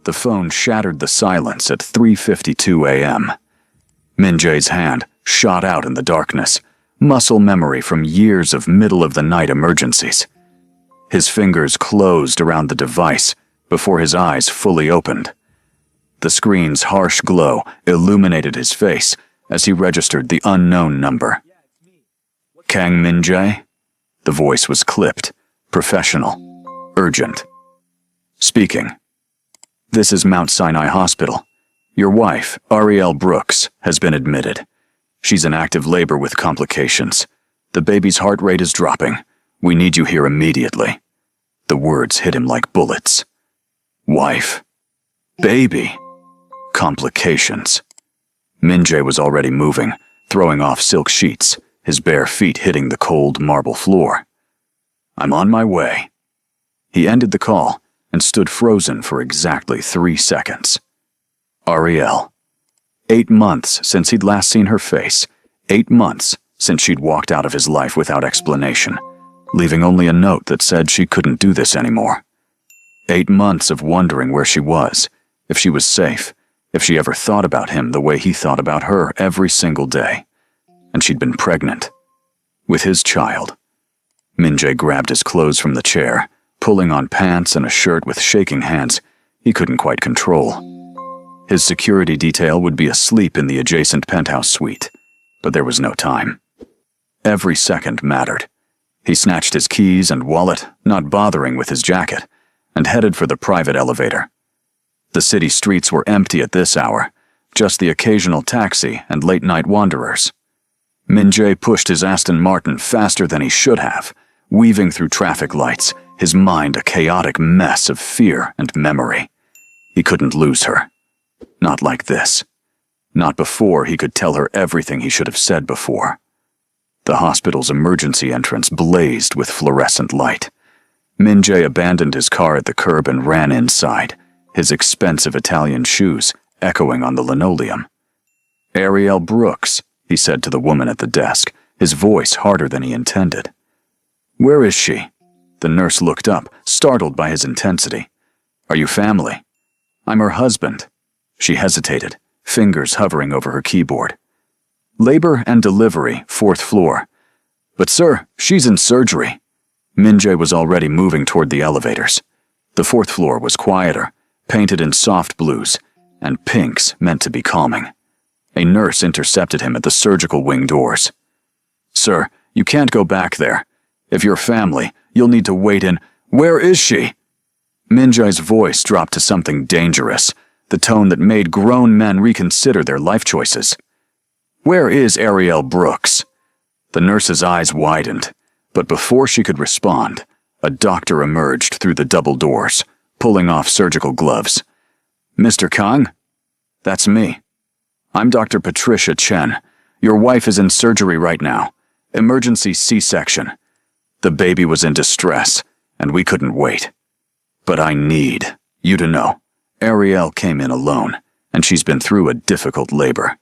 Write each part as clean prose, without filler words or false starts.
The phone shattered the silence at 3:52 a.m. Min-jae's hand shot out in the darkness, muscle memory from years of middle-of-the-night emergencies. His fingers closed around the device before his eyes fully opened. The screen's harsh glow illuminated his face as he registered the unknown number. Kang Min-jae? The voice was clipped, professional, urgent. Speaking. This is Mount Sinai Hospital. Your wife, Ariel Brooks, has been admitted. She's in active labor with complications. The baby's heart rate is dropping. We need you here immediately. The words hit him like bullets. Wife. Baby. Complications. Min-jae was already moving, throwing off silk sheets, his bare feet hitting the cold marble floor. I'm on my way. He ended the call and stood frozen for exactly 3 seconds. Ariel. 8 months since he'd last seen her face. 8 months since she'd walked out of his life without explanation, leaving only a note that said she couldn't do this anymore. 8 months of wondering where she was, if she was safe, if she ever thought about him the way he thought about her every single day. And she'd been pregnant. With his child. Min-jae grabbed his clothes from the chair, pulling on pants and a shirt with shaking hands he couldn't quite control. His security detail would be asleep in the adjacent penthouse suite, but there was no time. Every second mattered. He snatched his keys and wallet, not bothering with his jacket, and headed for the private elevator. The city streets were empty at this hour, just the occasional taxi and late-night wanderers. Min-jae pushed his Aston Martin faster than he should have, weaving through traffic lights, his mind a chaotic mess of fear and memory. He couldn't lose her. Not like this. Not before he could tell her everything he should have said before. The hospital's emergency entrance blazed with fluorescent light. Min-jae abandoned his car at the curb and ran inside, his expensive Italian shoes echoing on the linoleum. Ariel Brooks, he said to the woman at the desk, his voice harder than he intended. Where is she? The nurse looked up, startled by his intensity. Are you family? I'm her husband. She hesitated, fingers hovering over her keyboard. Labor and delivery, 4th floor. But sir, she's in surgery. Min-jae was already moving toward the elevators. The 4th floor was quieter, painted in soft blues, and pinks meant to be calming. A nurse intercepted him at the surgical wing doors. Sir, you can't go back there. If you're family, you'll need to wait in. Where is she? Min-jae's voice dropped to something dangerous, the tone that made grown men reconsider their life choices. Where is Ariel Brooks? The nurse's eyes widened, but before she could respond, a doctor emerged through the double doors, pulling off surgical gloves. Mr. Kang? That's me. I'm Dr. Patricia Chen. Your wife is in surgery right now. Emergency C-section. The baby was in distress, and we couldn't wait. But I need you to know, Ariel came in alone, and she's been through a difficult labor.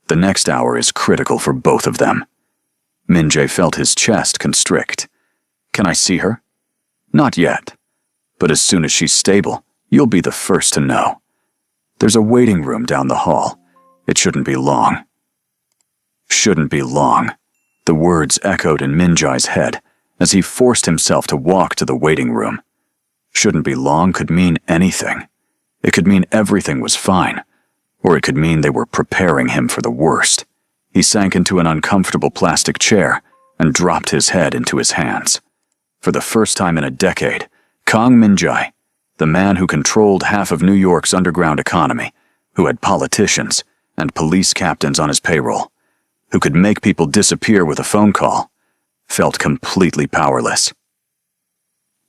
The next hour is critical for both of them. Min-jae felt his chest constrict. Can I see her? Not yet. But as soon as she's stable, you'll be the first to know. There's a waiting room down the hall. It shouldn't be long. Shouldn't be long. The words echoed in Min-jae's head as he forced himself to walk to the waiting room. Shouldn't be long could mean anything. It could mean everything was fine, or it could mean they were preparing him for the worst. He sank into an uncomfortable plastic chair and dropped his head into his hands. For the first time in a decade, Kang Min-jae, the man who controlled half of New York's underground economy, who had politicians and police captains on his payroll, who could make people disappear with a phone call, felt completely powerless.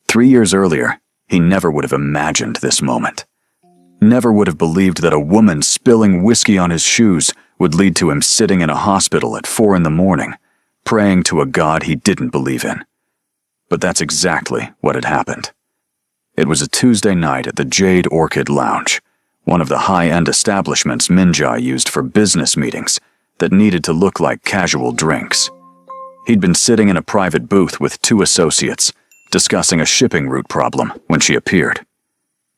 3 years earlier, he never would have imagined this moment. Never would have believed that a woman spilling whiskey on his shoes would lead to him sitting in a hospital at 4 a.m, praying to a god he didn't believe in. But that's exactly what had happened. It was a Tuesday night at the Jade Orchid Lounge, one of the high-end establishments Min-jae used for business meetings that needed to look like casual drinks. He'd been sitting in a private booth with 2 associates, discussing a shipping route problem when she appeared.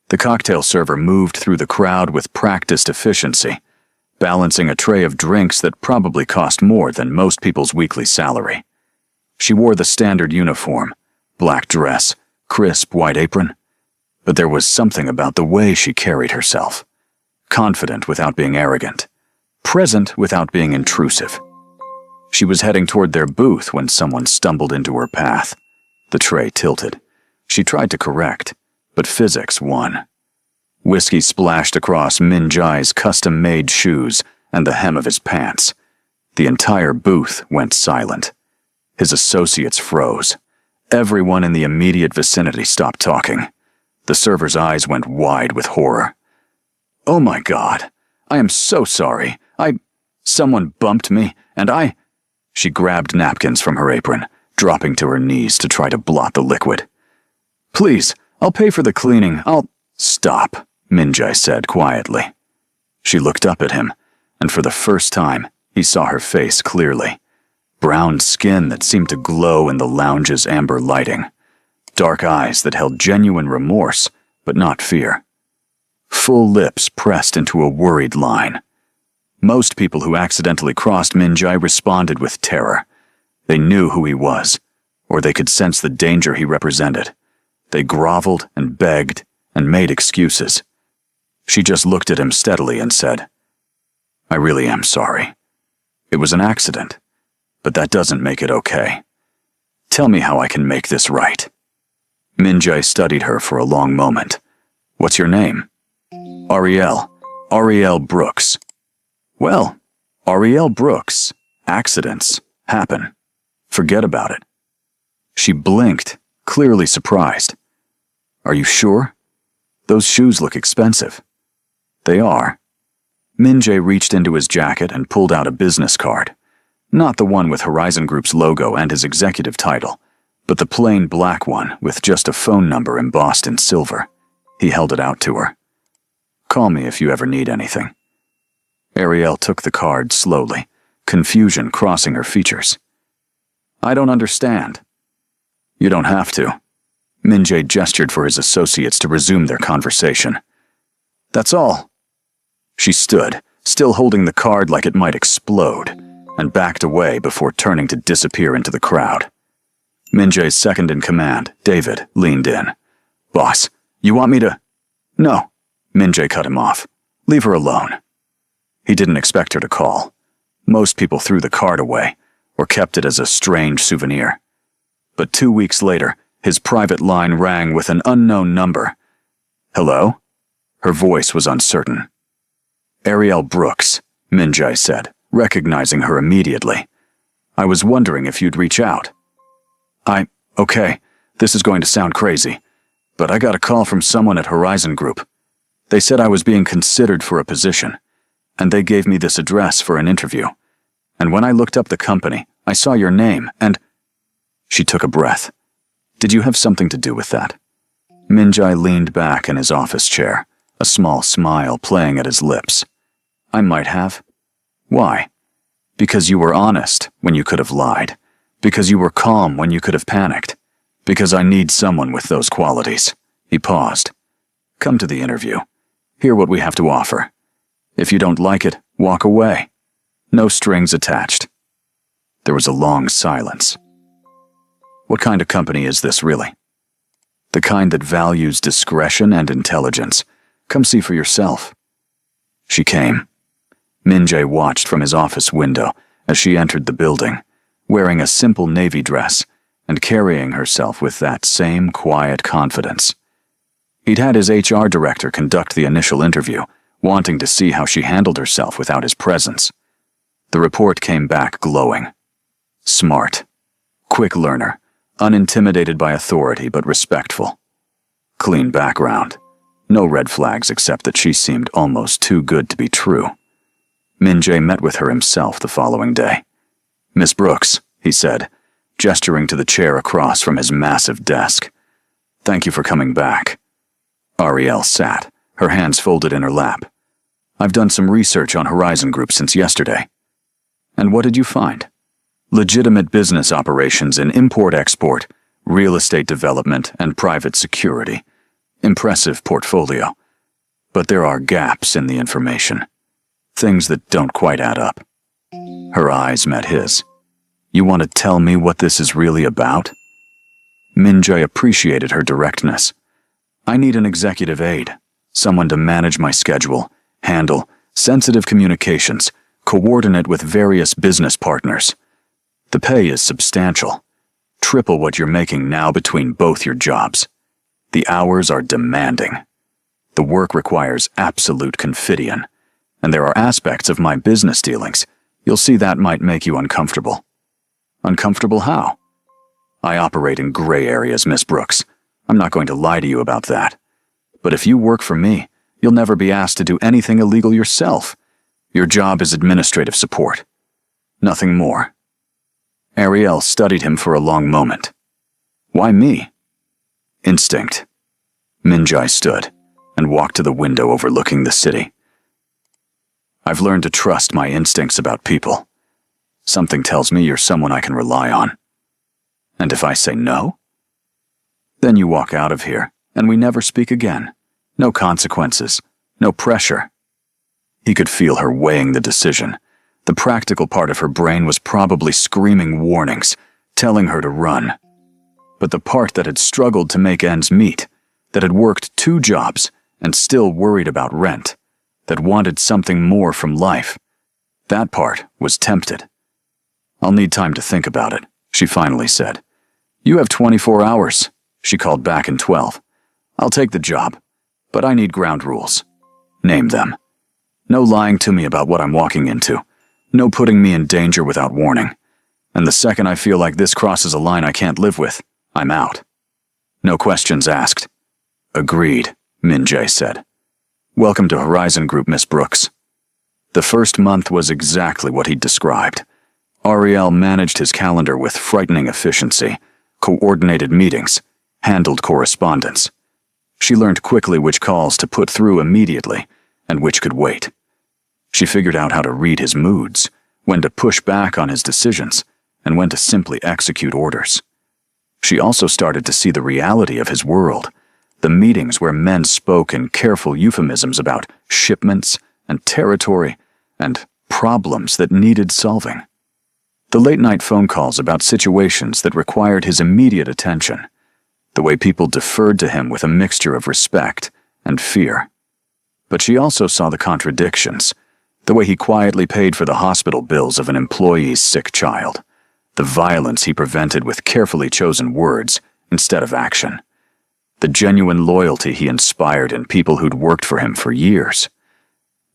The cocktail server moved through the crowd with practiced efficiency, balancing a tray of drinks that probably cost more than most people's weekly salary. She wore the standard uniform, black dress, crisp white apron, but there was something about the way she carried herself. Confident without being arrogant, present without being intrusive. She was heading toward their booth when someone stumbled into her path. The tray tilted. She tried to correct, but physics won. Whiskey splashed across Min Jai's custom-made shoes and the hem of his pants. The entire booth went silent. His associates froze. Everyone in the immediate vicinity stopped talking. The server's eyes went wide with horror. "Oh my God, I am so sorry. Someone bumped me, and I—" She grabbed napkins from her apron, dropping to her knees to try to blot the liquid. "Please, I'll pay for the cleaning. Stop," Min Jai said quietly. She looked up at him, and for the first time, he saw her face clearly. Brown skin that seemed to glow in the lounge's amber lighting. Dark eyes that held genuine remorse, but not fear. Full lips pressed into a worried line. Most people who accidentally crossed Min Jai responded with terror. They knew who he was, or they could sense the danger he represented. They groveled and begged and made excuses. She just looked at him steadily and said, "I really am sorry. It was an accident, but that doesn't make it okay. Tell me how I can make this right." Min Jai studied her for a long moment. "What's your name?" Ariel Brooks." "Well, Ariel Brooks, accidents happen. Forget about it." She blinked, clearly surprised. "Are you sure? Those shoes look expensive." "They are." Min Jai reached into his jacket and pulled out a business card. Not the one with Horizon Group's logo and his executive title, but the plain black one with just a phone number embossed in silver. He held it out to her. "Call me if you ever need anything." Ariel took the card slowly, confusion crossing her features. "I don't understand." "You don't have to." Min Jai gestured for his associates to resume their conversation. "That's all." She stood, still holding the card like it might explode, and backed away before turning to disappear into the crowd. Min Jai's second-in-command, David, leaned in. "Boss, you want me to—" "No," Min Jai cut him off. "Leave her alone." He didn't expect her to call. Most people threw the card away, or kept it as a strange souvenir. But 2 weeks later, his private line rang with an unknown number. "Hello?" Her voice was uncertain. "Ariel Brooks," Min Jai said, recognizing her immediately. "I was wondering if you'd reach out." Okay, this is going to sound crazy, but I got a call from someone at Horizon Group. They said I was being considered for a position, and they gave me this address for an interview. And when I looked up the company, I saw your name, and—" She took a breath. "Did you have something to do with that?" Min Jai leaned back in his office chair, a small smile playing at his lips. "I might have." "Why?" "Because you were honest when you could have lied. Because you were calm when you could have panicked. Because I need someone with those qualities." He paused. "Come to the interview. Hear what we have to offer. If you don't like it, walk away. No strings attached." There was a long silence. "What kind of company is this, really?" "The kind that values discretion and intelligence. Come see for yourself." She came. Min Jai watched from his office window as she entered the building, wearing a simple navy dress and carrying herself with that same quiet confidence. He'd had his HR director conduct the initial interview, wanting to see how she handled herself without his presence. The report came back glowing. Smart. Quick learner. Unintimidated by authority but respectful. Clean background. No red flags except that she seemed almost too good to be true. Min Jai met with her himself the following day. "Miss Brooks," he said, gesturing to the chair across from his massive desk. "Thank you for coming back." Ariel sat, her hands folded in her lap. "I've done some research on Horizon Group since yesterday." "And what did you find?" "Legitimate business operations in import-export, real estate development, and private security. Impressive portfolio. But there are gaps in the information. Things that don't quite add up. Her eyes met his. You want to tell me what this is really about? Min-jae appreciated her directness. I need an executive aide, someone to manage my schedule, handle sensitive communications, coordinate with various business partners. The pay is substantial. Triple what you're making now between both your jobs. The hours are demanding. The work requires absolute confidion, and there are aspects of my business dealings you'll see that might make you uncomfortable. Uncomfortable how? I operate in gray areas, Miss Brooks. I'm not going to lie to you about that. But if you work for me, you'll never be asked to do anything illegal yourself. Your job is administrative support. Nothing more. Ariel studied him for a long moment. Why me? Instinct. Min-jae stood and walked to the window overlooking the city. I've learned to trust my instincts about people. Something tells me you're someone I can rely on. And if I say no? Then you walk out of here, and we never speak again. No consequences, no pressure. He could feel her weighing the decision. The practical part of her brain was probably screaming warnings, telling her to run. But the part that had struggled to make ends meet, that had worked 2 jobs and still worried about rent, that wanted something more from life, that part was tempted. I'll need time to think about it, she finally said. You have 24 hours, she called back in 12. I'll take the job, but I need ground rules. Name them. No lying to me about what I'm walking into. No putting me in danger without warning. And the second I feel like this crosses a line I can't live with, I'm out. No questions asked. Agreed, Min-jae said. Welcome to Horizon Group, Miss Brooks. The first month was exactly what he'd described. Ariel managed his calendar with frightening efficiency, coordinated meetings, handled correspondence. She learned quickly which calls to put through immediately and which could wait. She figured out how to read his moods, when to push back on his decisions, and when to simply execute orders. She also started to see the reality of his world, the meetings where men spoke in careful euphemisms about shipments and territory and problems that needed solving. The late-night phone calls about situations that required his immediate attention, the way people deferred to him with a mixture of respect and fear. But she also saw the contradictions, the way he quietly paid for the hospital bills of an employee's sick child, the violence he prevented with carefully chosen words instead of action, the genuine loyalty he inspired in people who'd worked for him for years.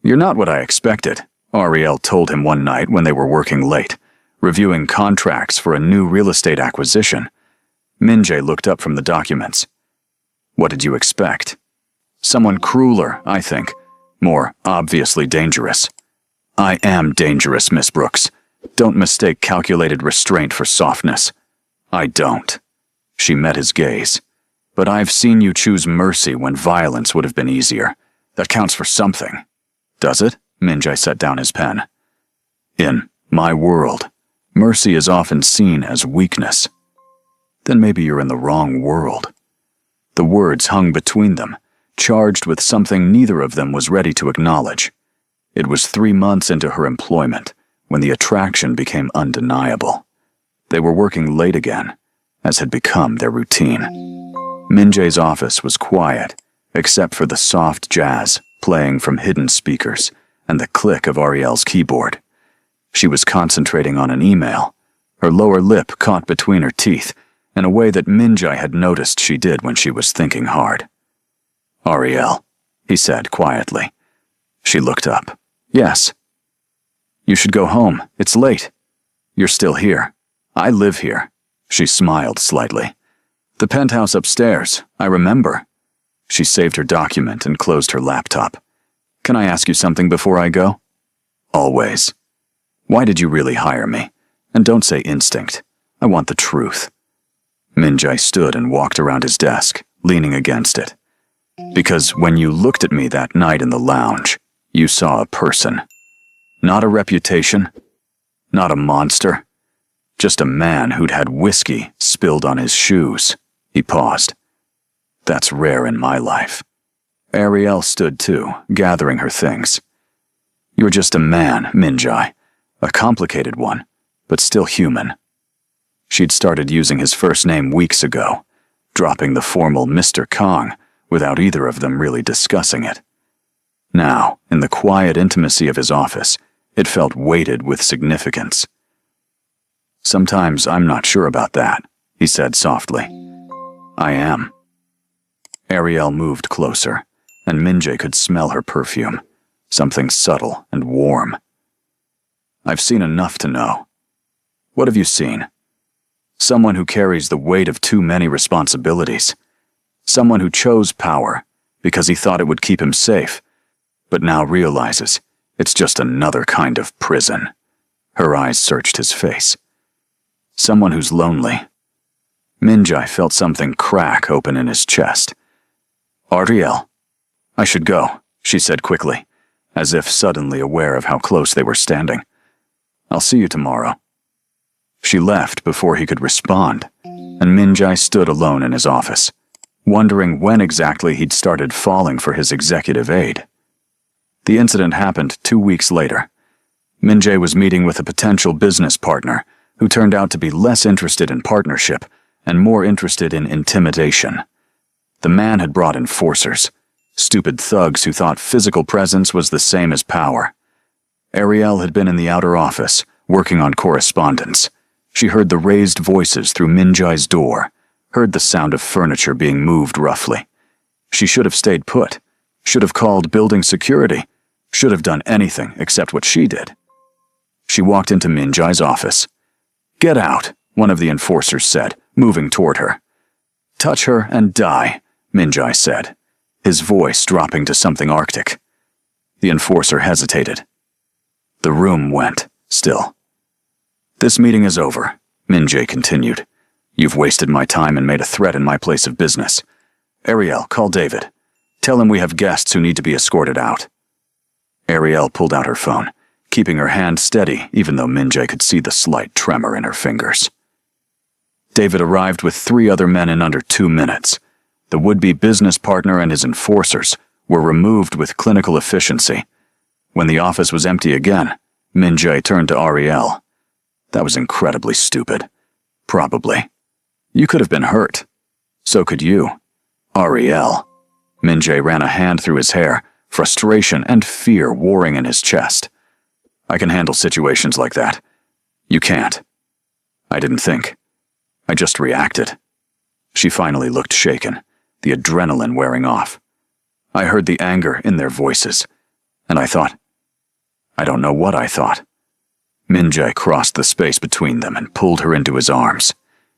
You're not what I expected, Ariel told him one night when they were working late, reviewing contracts for a new real estate acquisition. Min-jae looked up from the documents. What did you expect? Someone crueler, I think. More obviously dangerous. I am dangerous, Miss Brooks. Don't mistake calculated restraint for softness. I don't. She met his gaze. But I've seen you choose mercy when violence would have been easier. That counts for something. Does it? Min-jae set down his pen. In my world, mercy is often seen as weakness. Then maybe you're in the wrong world. The words hung between them, charged with something neither of them was ready to acknowledge. It was 3 months into her employment when the attraction became undeniable. They were working late again, as had become their routine. Min-jae's office was quiet, except for the soft jazz playing from hidden speakers and the click of Ariel's keyboard. She was concentrating on an email, her lower lip caught between her teeth in a way that Min-jae had noticed she did when she was thinking hard. Ariel, he said quietly. She looked up. Yes. You should go home. It's late. You're still here. I live here. She smiled slightly. The penthouse upstairs, I remember. She saved her document and closed her laptop. Can I ask you something before I go? Always. Why did you really hire me? And don't say instinct. I want the truth. Min-jae stood and walked around his desk, leaning against it. Because when you looked at me that night in the lounge, you saw a person. Not a reputation. Not a monster. Just a man who'd had whiskey spilled on his shoes. He paused. That's rare in my life. Ariel stood too, gathering her things. You're just a man, Minjai. A complicated one, but still human. She'd started using his first name weeks ago, dropping the formal Mr. Kong without either of them really discussing it. Now, in the quiet intimacy of his office, it felt weighted with significance. Sometimes I'm not sure about that, he said softly. I am. Ariel moved closer, and Minjay could smell her perfume, something subtle and warm. I've seen enough to know. What have you seen? Someone who carries the weight of too many responsibilities. Someone who chose power because he thought it would keep him safe, but now realizes it's just another kind of prison. Her eyes searched his face. Someone who's lonely. Minjay felt something crack open in his chest. Ariel. I should go, she said quickly, as if suddenly aware of how close they were standing. I'll see you tomorrow. She left before he could respond, and Minjay stood alone in his office, wondering when exactly he'd started falling for his executive aide. The incident happened 2 weeks later. Minjay was meeting with a potential business partner who turned out to be less interested in partnership and more interested in intimidation. The man had brought enforcers, stupid thugs who thought physical presence was the same as power. Ariel had been in the outer office, working on correspondence. She heard the raised voices through Minjay's door, heard the sound of furniture being moved roughly. She should have stayed put, should have called building security, should have done anything except what she did. She walked into Minjay's office. Get out, one of the enforcers said, moving toward her. Touch her and die, Minjay said, his voice dropping to something arctic. The enforcer hesitated. The room went still. This meeting is over, Minjay continued. You've wasted my time and made a threat in my place of business. Ariel, call David. Tell him we have guests who need to be escorted out. Ariel pulled out her phone, keeping her hand steady even though Minjay could see the slight tremor in her fingers. David arrived with 3 other men in under 2 minutes. The would-be business partner and his enforcers were removed with clinical efficiency. When the office was empty again, Minjay turned to Ariel. That was incredibly stupid. Probably. You could have been hurt. So could you. Ariel. Minjay ran a hand through his hair, frustration and fear warring in his chest. I can handle situations like that. You can't. I didn't think. I just reacted. She finally looked shaken, the adrenaline wearing off. I heard the anger in their voices, and I thought. I don't know what I thought. Minjay crossed the space between them and pulled her into his arms.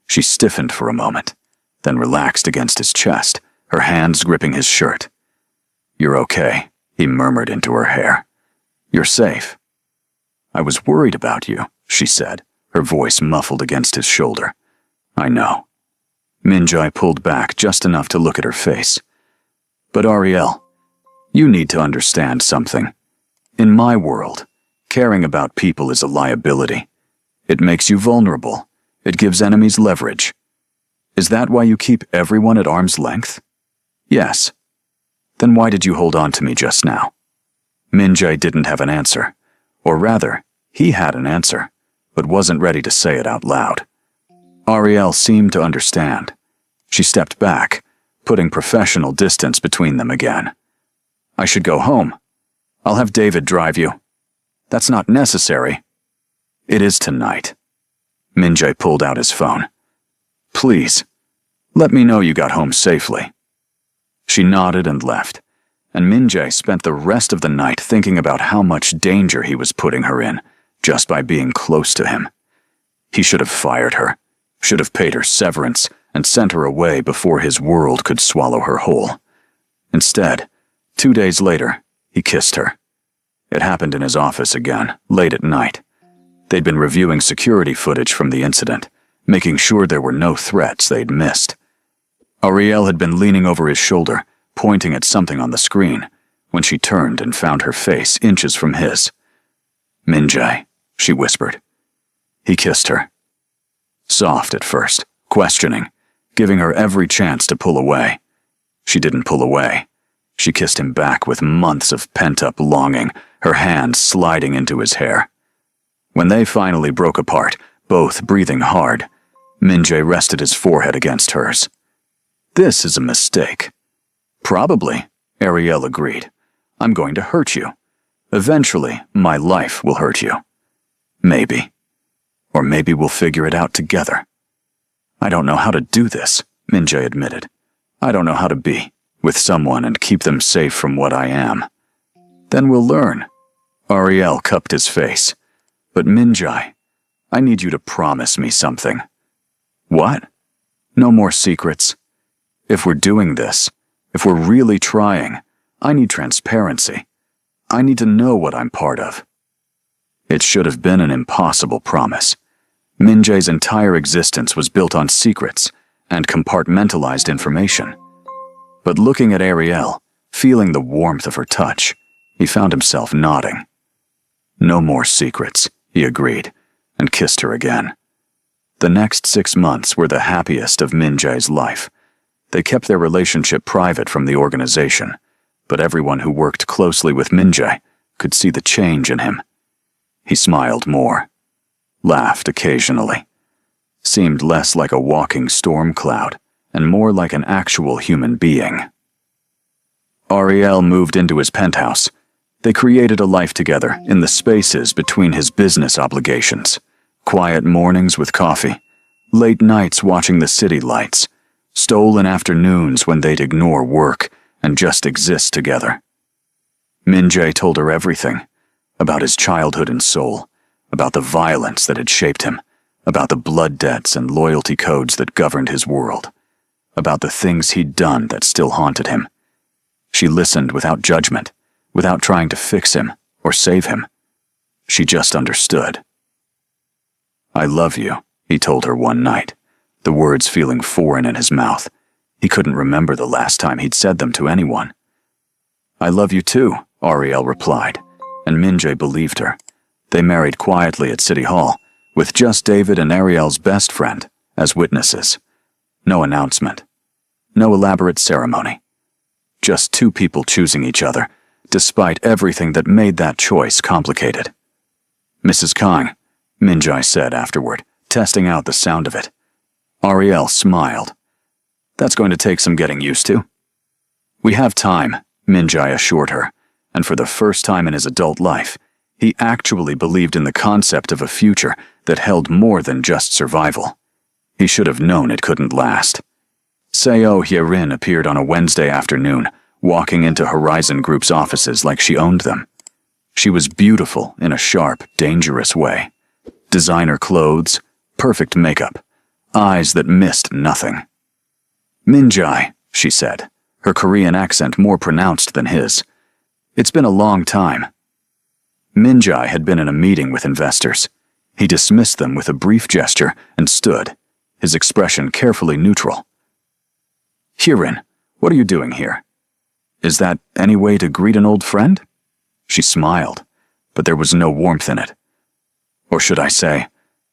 She stiffened for a moment, then relaxed against his chest, her hands gripping his shirt. You're okay, he murmured into her hair. You're safe. I was worried about you, she said, her voice muffled against his shoulder. I know. Minjay pulled back just enough to look at her face. But Ariel, you need to understand something. In my world, caring about people is a liability. It makes you vulnerable. It gives enemies leverage. Is that why you keep everyone at arm's length? Yes. Then why did you hold on to me just now? Minjay didn't have an answer. Or rather, he had an answer, but wasn't ready to say it out loud. Ariel seemed to understand. She stepped back, putting professional distance between them again. I should go home. I'll have David drive you. That's not necessary. It is tonight. Minjay pulled out his phone. Please, let me know you got home safely. She nodded and left, and Minjay spent the rest of the night thinking about how much danger he was putting her in just by being close to him. He should have fired her, should have paid her severance and sent her away before his world could swallow her whole. Instead, 2 days later, he kissed her. It happened in his office again, late at night. They'd been reviewing security footage from the incident, making sure there were no threats they'd missed. Ariel had been leaning over his shoulder, pointing at something on the screen, when she turned and found her face inches from his. Minjay, she whispered. He kissed her. Soft at first, questioning, giving her every chance to pull away. She didn't pull away. She kissed him back with months of pent-up longing, her hand sliding into his hair. When they finally broke apart, both breathing hard, Min-jae rested his forehead against hers. "This is a mistake." "Probably," Ariel agreed. "I'm going to hurt you. Eventually, my life will hurt you. Maybe. Or maybe we'll figure it out together." "I don't know how to do this," Min-jae admitted. "I don't know how to be with someone and keep them safe from what I am." "Then we'll learn." Ariel cupped his face. "But Min-jae, I need you to promise me something." "What?" "No more secrets. If we're doing this, if we're really trying, I need transparency. I need to know what I'm part of." It should have been an impossible promise. Min-jae's entire existence was built on secrets and compartmentalized information. But looking at Ariel, feeling the warmth of her touch, he found himself nodding. "No more secrets," he agreed, and kissed her again. The next 6 months were the happiest of Min-jae's life. They kept their relationship private from the organization, but everyone who worked closely with Min-jae could see the change in him. He smiled more, laughed occasionally, seemed less like a walking storm cloud and more like an actual human being. Ariel moved into his penthouse. They created a life together in the spaces between his business obligations. Quiet mornings with coffee, late nights watching the city lights, stolen afternoons when they'd ignore work and just exist together. Min-jae told her everything, about his childhood and soul, about the violence that had shaped him, about the blood debts and loyalty codes that governed his world, about the things he'd done that still haunted him. She listened without judgment, without trying to fix him or save him. She just understood. "I love you," he told her one night, the words feeling foreign in his mouth. He couldn't remember the last time he'd said them to anyone. "I love you too," Ariel replied, and Min-jae believed her. They married quietly at City Hall, with just David and Ariel's best friend as witnesses. No announcement. No elaborate ceremony. Just two people choosing each other, despite everything that made that choice complicated. "Mrs. Kang," Min-jae said afterward, testing out the sound of it. Ariel smiled. "That's going to take some getting used to." "We have time," Min-jae assured her, and for the first time in his adult life, he actually believed in the concept of a future that held more than just survival. He should have known it couldn't last. Seo Hye-rin appeared on a Wednesday afternoon, walking into Horizon Group's offices like she owned them. She was beautiful in a sharp, dangerous way. Designer clothes, perfect makeup, eyes that missed nothing. "Min-jae," she said, her Korean accent more pronounced than his. "It's been a long time." Min-jae had been in a meeting with investors. He dismissed them with a brief gesture and stood, his expression carefully neutral. "Hye-rin, what are you doing here? Is that any way to greet an old friend?" She smiled, but there was no warmth in it. Or should I say,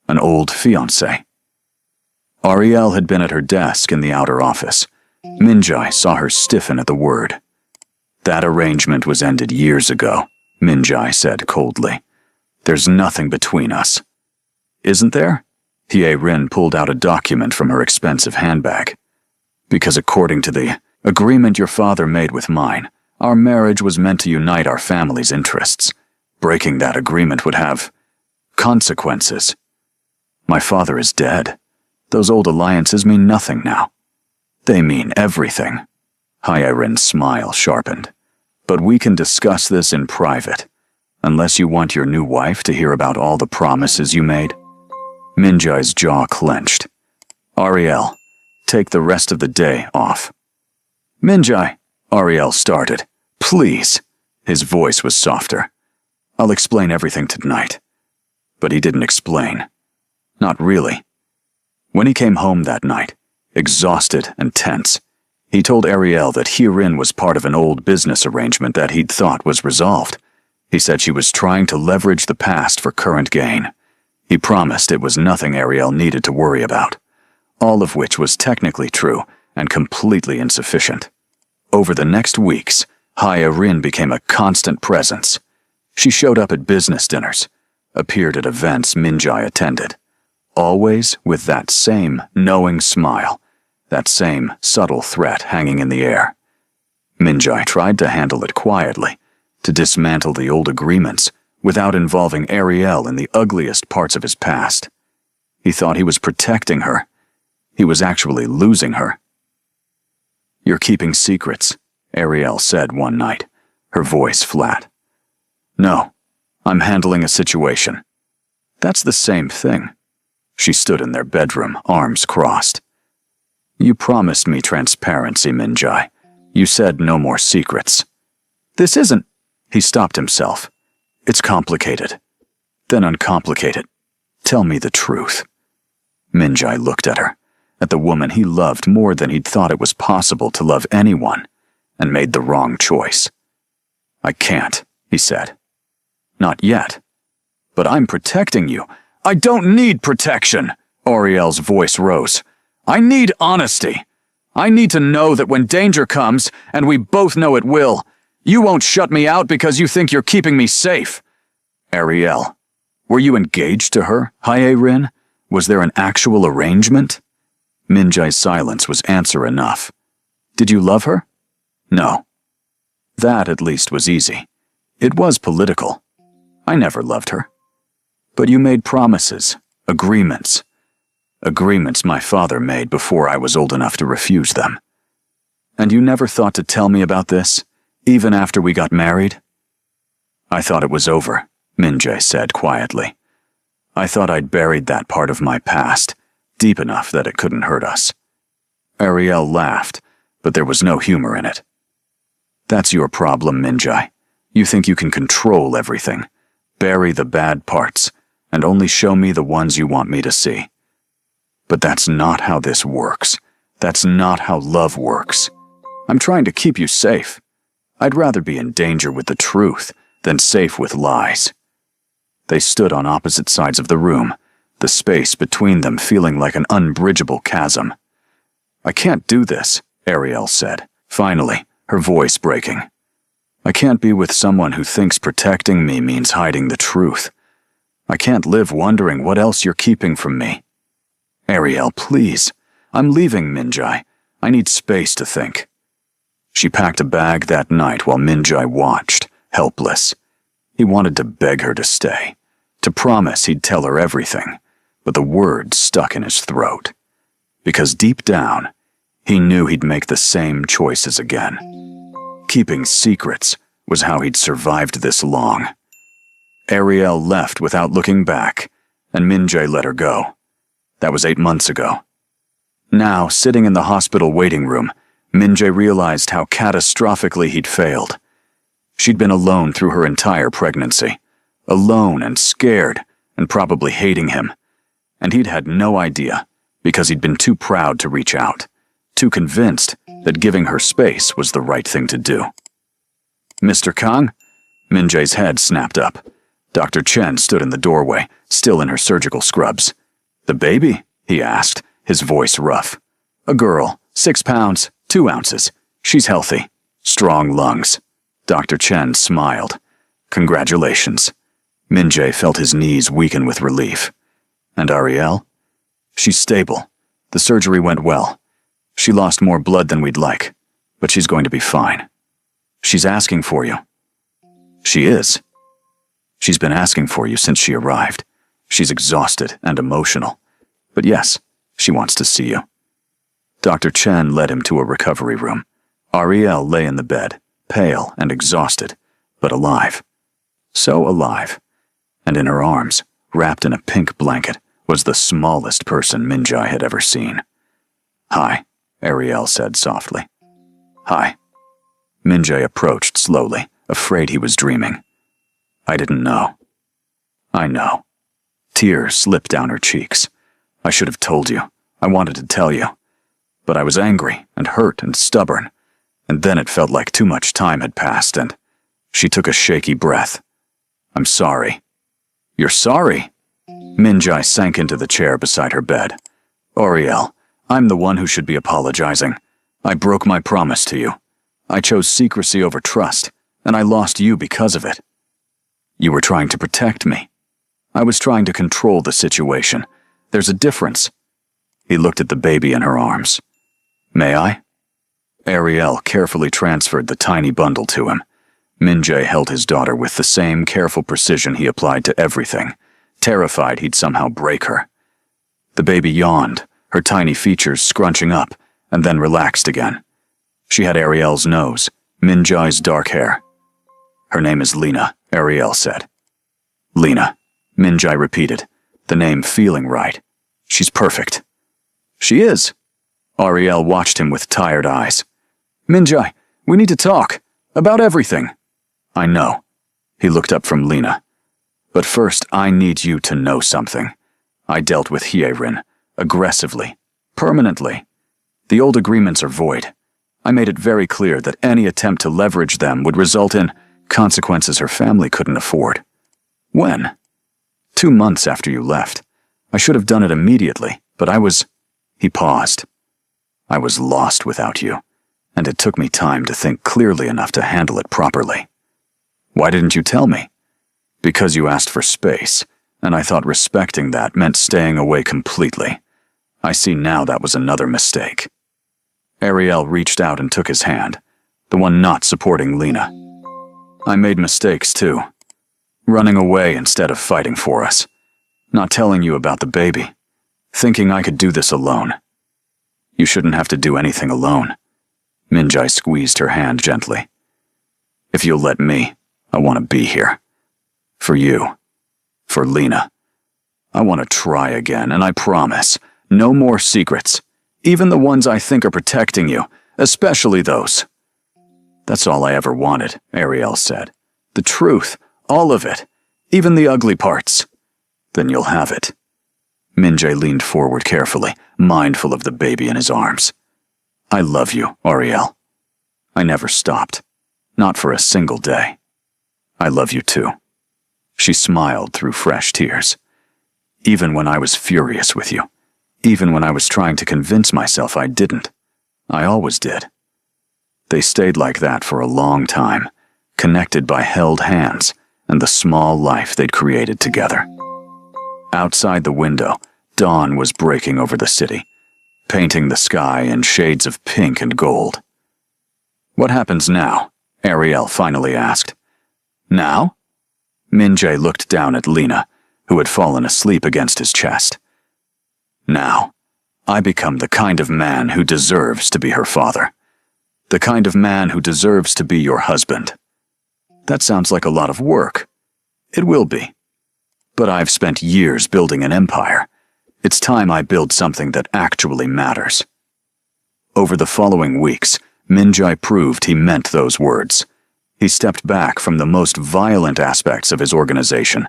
an old fiancé. Ariel had been at her desk in the outer office. Min-jae saw her stiffen at the word. "That arrangement was ended years ago," Min-jae said coldly. "There's nothing between us." "Isn't there?" Hye-rin pulled out a document from her expensive handbag. "Because according to the agreement your father made with mine, our marriage was meant to unite our family's interests. Breaking that agreement would have consequences. My father is dead. Those old alliances mean nothing now. They mean everything." Hye-rin's smile sharpened. "But we can discuss this in private, unless you want your new wife to hear about all the promises you made." Min-jae's jaw clenched. "Ariel, take the rest of the day off." "Min-jae," Ariel started. "Please." His voice was softer. "I'll explain everything tonight." But he didn't explain. Not really. When he came home that night, exhausted and tense, he told Ariel that Hye-rin was part of an old business arrangement that he'd thought was resolved. He said she was trying to leverage the past for current gain. He promised it was nothing Ariel needed to worry about, all of which was technically true and completely insufficient. Over the next weeks, Hye-rin became a constant presence. She showed up at business dinners, appeared at events Min-jae attended, always with that same knowing smile, that same subtle threat hanging in the air. Min-jae tried to handle it quietly, to dismantle the old agreements without involving Ariel in the ugliest parts of his past. He thought he was protecting her. He was actually losing her. "You're keeping secrets," Ariel said one night, her voice flat. "No, I'm handling a situation." "That's the same thing." She stood in their bedroom, arms crossed. "You promised me transparency, Min-jae. You said no more secrets." "This isn't—" He stopped himself. "It's complicated." "Then uncomplicate it. Tell me the truth." Min-jae looked at her, at the woman he loved more than he'd thought it was possible to love anyone, and made the wrong choice. "I can't," he said. "Not yet." "But I'm protecting you." "I don't need protection," Ariel's voice rose. "I need honesty. I need to know that when danger comes, and we both know it will, you won't shut me out because you think you're keeping me safe." "Ariel, were you engaged to her, Hye-rin? Was there an actual arrangement?" Min-jae's silence was answer enough. "Did you love her?" "No." That at least was easy. It was political. "I never loved her." "But you made promises, agreements. Agreements my father made before I was old enough to refuse them. And you never thought to tell me about this, even after we got married?" "I thought it was over," Min-jae said quietly. "I thought I'd buried that part of my past, deep enough that it couldn't hurt us." Ariel laughed, but there was no humor in it. "That's your problem, Min-jae. You think you can control everything, bury the bad parts, and only show me the ones you want me to see. But that's not how this works. That's not how love works. I'm trying to keep you safe. I'd rather be in danger with the truth than safe with lies." They stood on opposite sides of the room, the space between them feeling like an unbridgeable chasm. "I can't do this," Ariel said, finally, her voice breaking. "I can't be with someone who thinks protecting me means hiding the truth. I can't live wondering what else you're keeping from me." "Ariel, please. I'm leaving, Min-jae. I need space to think." She packed a bag that night while Min-jae watched, helpless. He wanted to beg her to stay, to promise he'd tell her everything, but the words stuck in his throat. Because deep down, he knew he'd make the same choices again. Keeping secrets was how he'd survived this long. Ariel left without looking back, and Min-jae let her go. That was 8 months ago. Now, sitting in the hospital waiting room, Min-jae realized how catastrophically he'd failed. She'd been alone through her entire pregnancy, alone and scared, and probably hating him. And he'd had no idea, because he'd been too proud to reach out, too convinced that giving her space was the right thing to do. "Mr. Kang?" Min-jae's head snapped up. Dr. Chen stood in the doorway, still in her surgical scrubs. "The baby?" he asked, his voice rough. "A girl, 6 pounds, 2 ounces. She's healthy. Strong lungs." Dr. Chen smiled. "Congratulations." Min-jae felt his knees weaken with relief. "And Ariel?" "She's stable. The surgery went well. She lost more blood than we'd like, but she's going to be fine." "She's asking for you." "She is. She's been asking for you since she arrived. She's exhausted and emotional. But yes, she wants to see you." Dr. Chen led him to a recovery room. Ariel lay in the bed, pale and exhausted, but alive. So alive. And in her arms, wrapped in a pink blanket, was the smallest person Min-jae had ever seen. "Hi," Ariel said softly. "Hi." Min-jae approached slowly, afraid he was dreaming. "I didn't know." "I know." Tears slipped down her cheeks. "I should have told you. I wanted to tell you. But I was angry and hurt and stubborn. And then it felt like too much time had passed and—" She took a shaky breath. "I'm sorry." "You're sorry?" Min-jae sank into the chair beside her bed. "Ariel, I'm the one who should be apologizing. I broke my promise to you. I chose secrecy over trust, and I lost you because of it. You were trying to protect me. I was trying to control the situation. There's a difference." He looked at the baby in her arms. "May I?" Ariel carefully transferred the tiny bundle to him. Min-jae held his daughter with the same careful precision he applied to everything, terrified he'd somehow break her. The baby yawned, her tiny features scrunching up, and then relaxed again. She had Ariel's nose, Min-jae's dark hair. "Her name is Lena," Ariel said. "Lena," Min-jae repeated, the name feeling right. "She's perfect." "She is." Ariel watched him with tired eyes. "Min-jae, we need to talk. About everything." "I know." He looked up from Lena. "But first, I need you to know something. I dealt with Hye-rin, aggressively, permanently. The old agreements are void. I made it very clear that any attempt to leverage them would result in consequences her family couldn't afford. When? 2 months after you left. I should have done it immediately, but I was—" He paused. "I was lost without you, and it took me time to think clearly enough to handle it properly. Why didn't you tell me? Because you asked for space, and I thought respecting that meant staying away completely. I see now that was another mistake." Ariel reached out and took his hand, the one not supporting Lena. "I made mistakes too. Running away instead of fighting for us. Not telling you about the baby. Thinking I could do this alone. You shouldn't have to do anything alone." Min-jae squeezed her hand gently. "If you'll let me, I want to be here. For you. For Lena. I want to try again, and I promise, no more secrets. Even the ones I think are protecting you, especially those." "That's all I ever wanted," Ariel said. "The truth, all of it, even the ugly parts." "Then you'll have it." Min-jae leaned forward carefully, mindful of the baby in his arms. "I love you, Ariel. I never stopped. Not for a single day. I love you too." She smiled through fresh tears. "Even when I was furious with you. Even when I was trying to convince myself I didn't. I always did." They stayed like that for a long time, connected by held hands and the small life they'd created together. Outside the window, dawn was breaking over the city, painting the sky in shades of pink and gold. "What happens now?" Ariel finally asked. "Now?" Min-jae looked down at Lena, who had fallen asleep against his chest. "Now, I become the kind of man who deserves to be her father. The kind of man who deserves to be your husband." "That sounds like a lot of work." "It will be. But I've spent years building an empire. It's time I build something that actually matters." Over the following weeks, Min-jae proved he meant those words. He stepped back from the most violent aspects of his organization,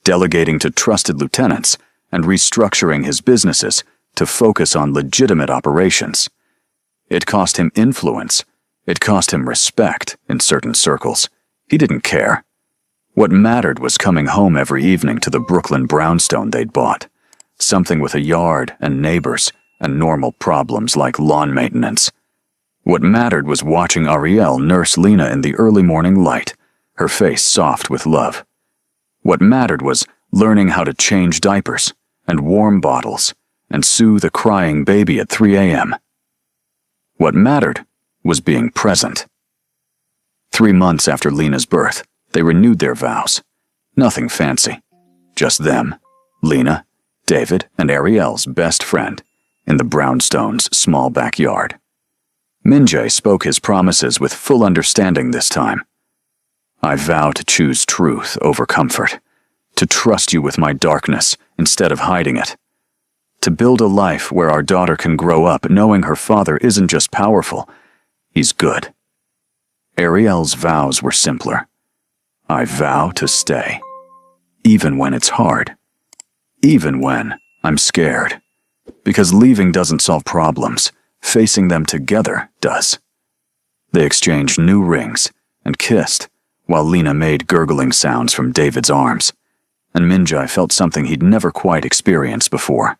delegating to trusted lieutenants and restructuring his businesses to focus on legitimate operations. It cost him influence. It cost him respect in certain circles. He didn't care. What mattered was coming home every evening to the Brooklyn brownstone they'd bought, something with a yard and neighbors and normal problems like lawn maintenance. What mattered was watching Ariel nurse Lena in the early morning light, her face soft with love. What mattered was learning how to change diapers and warm bottles and soothe a crying baby at 3 a.m. What mattered was being present. 3 months after Lena's birth, they renewed their vows. Nothing fancy. Just them, Lena, David, and Ariel's best friend, in the brownstone's small backyard. Min-jae spoke his promises with full understanding this time. "I vow to choose truth over comfort, to trust you with my darkness instead of hiding it, to build a life where our daughter can grow up knowing her father isn't just powerful, he's good." Ariel's vows were simpler. "I vow to stay, even when it's hard, even when I'm scared, because leaving doesn't solve problems. Facing them together does." They exchanged new rings and kissed, while Lena made gurgling sounds from David's arms, and Min-jae felt something he'd never quite experienced before.